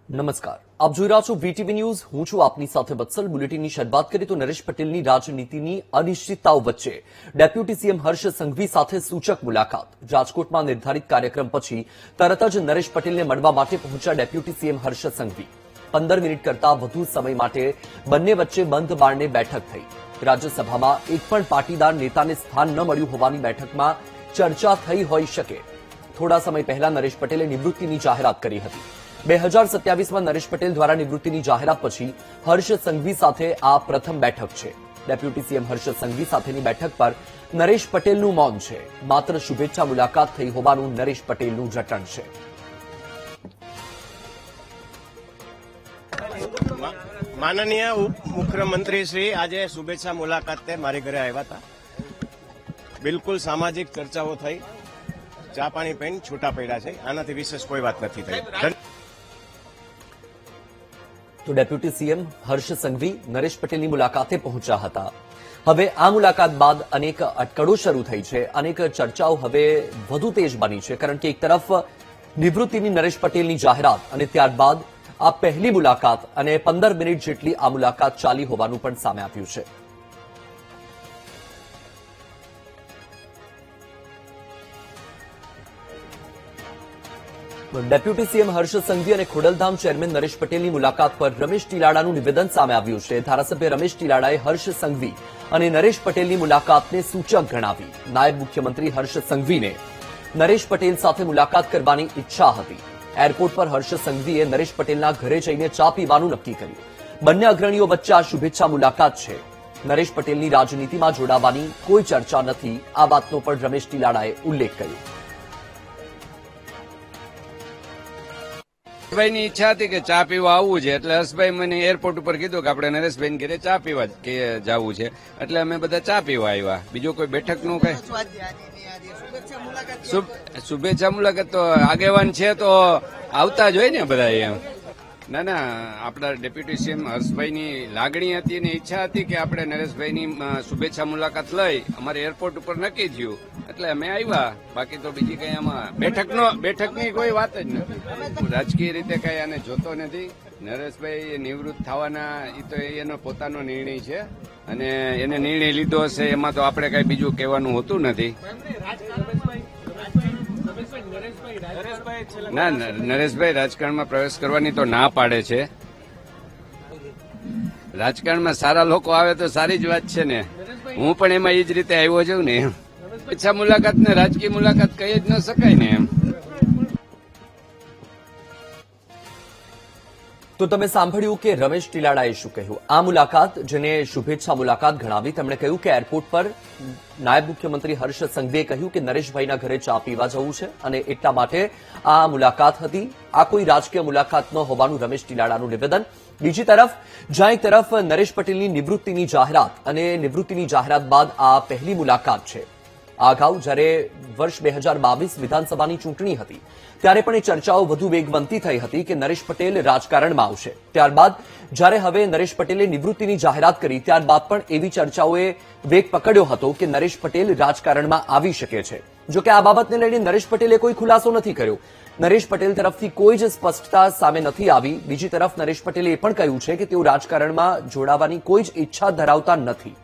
નમસ્કાર, આપ જોઈ રહ્યા છો વીટીવી ન્યૂઝ. હું છું આપની સાથે વત્સલ. બુલેટિનની શરૂઆત કરીએ તો નરેશ પટેલની રાજનીતિની અનિશ્ચિતતાઓ વચ્ચે ડેપ્યુટી સીએમ હર્ષ સંઘવી સાથે સૂચક મુલાકાત. રાજકોટમાં નિર્ધારિત કાર્યક્રમ પછી તરત જ નરેશ પટેલને મળવા માટે પહોંચ્યા deputy CM Harsh Sanghavi. 15 minute કરતા વધુ સમય માટે બંને વચ્ચે બંધ બારણે બેઠક થઈ. રાજ્યસભામાં એક પણ પાટીદાર નેતાને સ્થાન ન મળ્યું હોવાની બેઠકમાં ચર્ચા થઈ હોઈ શકે. થોડા સમય પહેલા નરેશ પટેલે નિવૃત્તિની જાહેરાત કરી હતી. 2027માં નરેશ પટેલ દ્વારા નિવૃત્તિની જાહેરાત પછી હર્ષ સંઘવી સાથે આ પ્રથમ બેઠક છે. ડેપ્યુટી સીએમ હર્ષ સંઘવી સાથેની બેઠક પર નરેશ પટેલનું મૌન છે. માત્ર શુભેચ્છા મુલાકાત થઈ હોવાનું નરેશ પટેલનું જટણ છે. માનનીય મુખ્યમંત્રી શ્રી આજે શુભેચ્છા મુલાકાતે મારી ઘરે આવ્યા હતા. બિલકુલ સામાજિક ચર્ચાઓ થઈ, ચા પાણી પીને છૂટા પડ્યા છે. આનાથી વિશેષ કોઈ વાત નથી થઈ. તો ડેપ્યુટી સીએમ હર્ષ સંઘવી નરેશ પટેલની મુલાકાતે પહોંચ્યા હતા. હવે આ મુલાકાત બાદ અનેક અટકળો શરૂ થઈ છે. અનેક ચર્ચાઓ હવે વધુ તેજ બની છે, કારણ કે એક તરફ નિવૃત્તિની નરેશ પટેલની જાહેરાત અને ત્યારબાદ આ પહેલી મુલાકાત અને 15 મિનિટ જેટલી આ મુલાકાત ચાલી હોવાનું પણ સામે આવ્યું છે. ડેપ્યુટી સીએમ હર્ષ સંઘવી અને ખોડલધામ ચેરમેન નરેશ પટેલની મુલાકાત પર રમેશ ટીલાડાનું નિવેદન સામે આવ્યું છે. ધારાસભ્ય રમેશ ટીલાડાએ હર્ષ સંઘવી અને નરેશ પટેલની મુલાકાતને સૂચક ગણાવી. નાયબ મુખ્યમંત્રી હર્ષ સંઘવીને નરેશ પટેલ સાથે મુલાકાત કરવાની ઈચ્છા હતી. એરપોર્ટ પર હર્ષ સંઘવીએ નરેશ પટેલના ઘરે જઈને ચા પીવાનું નક્કી કર્યું. બંને અગ્રણીઓ વચ્ચે આ શુભેચ્છા મુલાકાત છે. નરેશ પટેલની રાજનીતિમાં જોડાવાની કોઈ ચર્ચા નથી. આ વાતનો પણ રમેશ ટીલાડાએ ઉલ્લેખ કર્યો. હર્ષભાઈની ઈચ્છા હતી કે ચા પીવા આવવું છે, એટલે હર્ષભાઈ મને એરપોર્ટ ઉપર કીધું કે આપણે નરેશભાઈ ઘરે ચા પીવા જવું છે, એટલે અમે બધા ચા પીવા આવ્યા. બીજું કોઈ બેઠકનું કઈ શુભેચ્છા મુલાકાત તો આગેવાન છે તો આવતા જ હોય ને બધા. એમ ના, આપણા ડેપ્યુટી સીએમ હર્ષભાઈની લાગણી હતી અને ઈચ્છા હતી કે આપણે નરેશભાઈની શુભેચ્છા મુલાકાત લઈ. અમારે એરપોર્ટ ઉપર નક્કી થયું એટલે અમે આવ્યા. બાકી તો બીજી કઈ આમાં બેઠકની કોઈ વાત જ નથી. રાજકીય રીતે કઈ આને જોતો નથી. નરેશભાઈ નિવૃત્ત થવાના એ તો એનો પોતાનો નિર્ણય છે અને એને નિર્ણય લીધો હશે, એમાં તો આપણે કઈ બીજું કહેવાનું હોતું નથી. ના, નરેશભાઈ રાજકારણમાં પ્રવેશ કરવાની તો ના પાડે છે. રાજકારણમાં સારા લોકો આવે તો સારી જ વાત છે ને. હું પણ એમાં એ જ રીતે આવ્યો છું ને. ઈચ્છા મુલાકાત ને રાજકીય મુલાકાત કહી જ ન શકાય ને. એમ તો તમે સાંભળ્યું કે રમેશ ટીલાડાએ શું કહ્યું. આ મુલાકાત જેને શુભેચ્છા મુલાકાત ગણાવી, તેમણે કહ્યું કે એરપોર્ટ પર નાયબ મુખ્યમંત્રી હર્ષ સંઘવીએ કહ્યું કે નરેશભાઈના ઘરે ચા પીવા જવું છે અને એટલા માટે આ મુલાકાત હતી. આ કોઈ રાજકીય મુલાકાત ન હોવાનું રમેશ ટીલાડાનું નિવેદન. બીજી તરફ જ્યાં એક તરફ નરેશ પટેલની નિવૃત્તિની જાહેરાત અને નિવૃત્તિની જાહેરાત બાદ આ પહેલી મુલાકાત છે. આ અગાઉ જ્યારે વર્ષ 2022 વિધાનસભાની ચૂંટણી હતી ત્યારે પણ એ ચર્ચાઓ વધુ વેગવંતી થઈ હતી કે નરેશ પટેલ રાજકારણમાં આવશે. ત્યારબાદ જ્યારે હવે નરેશ પટેલે નિવૃત્તિની જાહેરાત કરી ત્યારબાદ પણ એવી ચર્ચાઓએ વેગ પકડ્યો હતો કે નરેશ પટેલ રાજકારણમાં આવી શકે છે. જોકે આ બાબતને લઈને નરેશ પટેલે કોઈ ખુલાસો નથી કર્યો. નરેશ પટેલ તરફથી કોઈ જ સ્પષ્ટતા સામે નથી આવી. બીજી તરફ નરેશ પટેલે એ પણ કહ્યું છે કે તેઓ રાજકારણમાં જોડાવાની કોઈ જ ઈચ્છા ધરાવતા નથી.